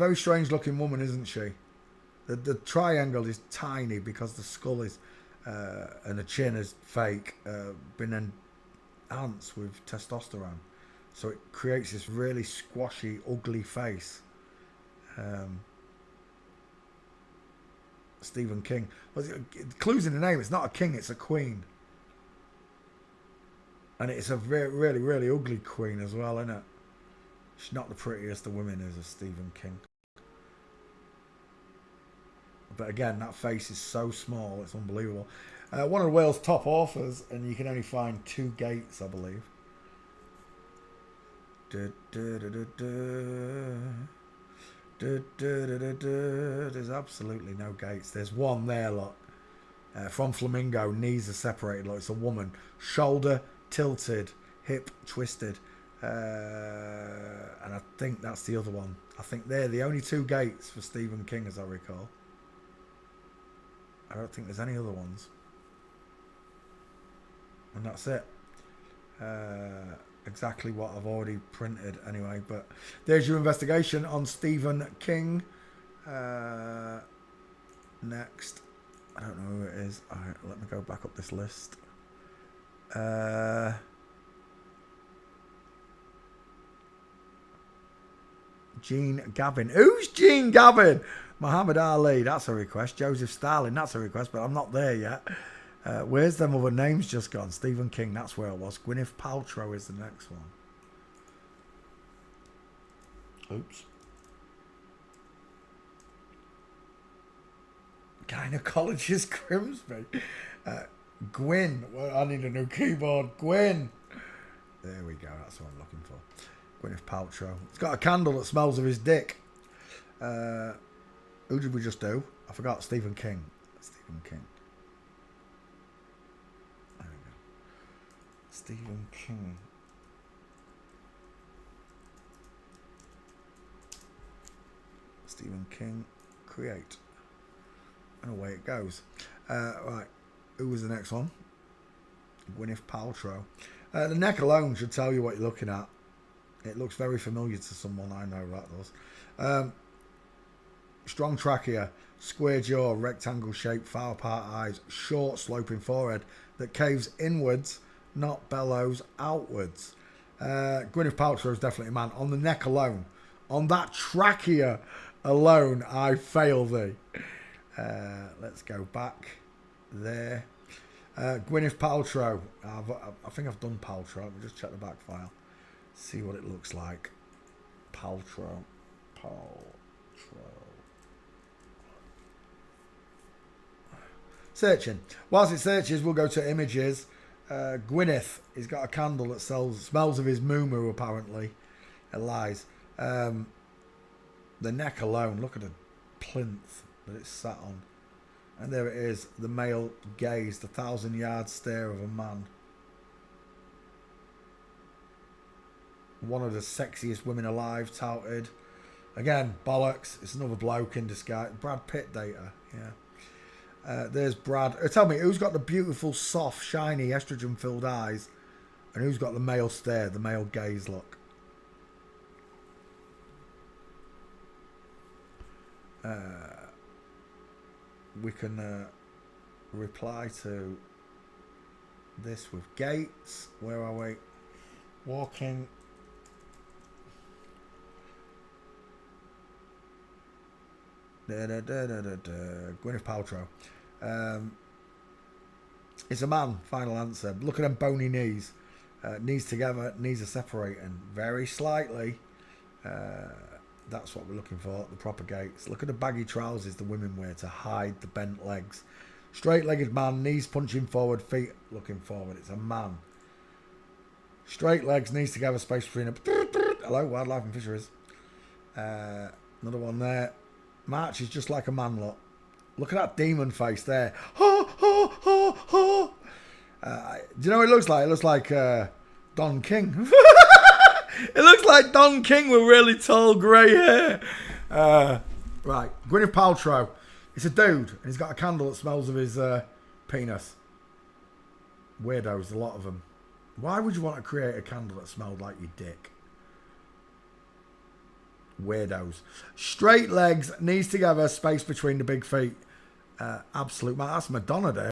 very strange looking woman, isn't she? The triangle is tiny because the skull is and the chin is fake, been enhanced with testosterone, so it creates this really squashy, ugly face. Stephen King. Well, clues in the name. It's not a king, it's a queen, and it's a really, really ugly queen as well, isn't it? She's not the prettiest of women, is a Stephen King. But again, that face is so small, it's unbelievable. One of the world's top authors, and you can only find 2 gates, I believe. There's absolutely no gates. There's one there, look. From Flamingo, knees are separated. Look, it's a woman. Shoulder tilted, hip twisted. And I think that's the other one. I think they're the only 2 gates for Stephen King, as I recall. I don't think there's any other ones. And that's it. Exactly what I've already printed anyway. But there's your investigation on Stephen King. Next. I don't know who it is. Alright, let me go back up this list. Gene Gavin. Who's Gene Gavin? Muhammad Ali, that's a request. Joseph Stalin, that's a request, but I'm not there yet. Where's them other names just gone? Stephen King, that's where it was. Gwyneth Paltrow is the next one. Oops. Gynecologist Grimsby. Gwyn. Well, I need a new keyboard. Gwyn. There we go. That's what I'm looking for. Gwyneth Paltrow. It's got a candle that smells of his dick. Who did we just do? I forgot. Stephen King. Stephen King. There we go. Stephen King. Stephen King. Create. And away it goes. Right. Who was the next one? Gwyneth Paltrow. The neck alone should tell you what you're looking at. It looks very familiar to someone I know that does. Strong trachea, square jaw, rectangle shaped, far apart eyes, short sloping forehead that caves inwards, not bellows outwards. Gwyneth Paltrow is definitely a man. On the neck alone, on that trachea alone, I fail thee. Let's go back there. Gwyneth Paltrow. I think I've done Paltrow. Let me just check the back file. See what it looks like. Paltrow. Searching. Whilst it searches, we'll go to images. Gwyneth. He's got a candle that smells of his moo apparently. It lies. The neck alone. Look at the plinth that it's sat on. And there it is. The male gaze. The 1,000-yard stare of a man. One of the sexiest women alive, touted. Again, bollocks. It's another bloke in disguise. Brad Pitt data. Yeah. There's Brad. Tell me, who's got the beautiful, soft, shiny, estrogen-filled eyes? And who's got the male stare, the male gaze look? We can reply to this with Gates. Where are we? Walking. Gwyneth Paltrow. It's a man. Final answer. Look at them bony knees. Knees together. Knees are separating very slightly. That's what we're looking for. The proper gaits. Look at the baggy trousers the women wear to hide the bent legs. Straight-legged man. Knees punching forward. Feet looking forward. It's a man. Straight legs. Knees together. Space between them. Hello, wildlife and fisheries. Another one there. March is just like a man lot. Look at that demon face there. Do you know what it looks like? It looks like Don King. It looks like Don King with really tall grey hair. Right. Gwyneth Paltrow. It's a dude. And he's got a candle that smells of his penis. Weirdos, a lot of them. Why would you want to create a candle that smelled like your dick? weirdos. Straight legs, knees together, space between the big feet. Absolute, that's Madonna there.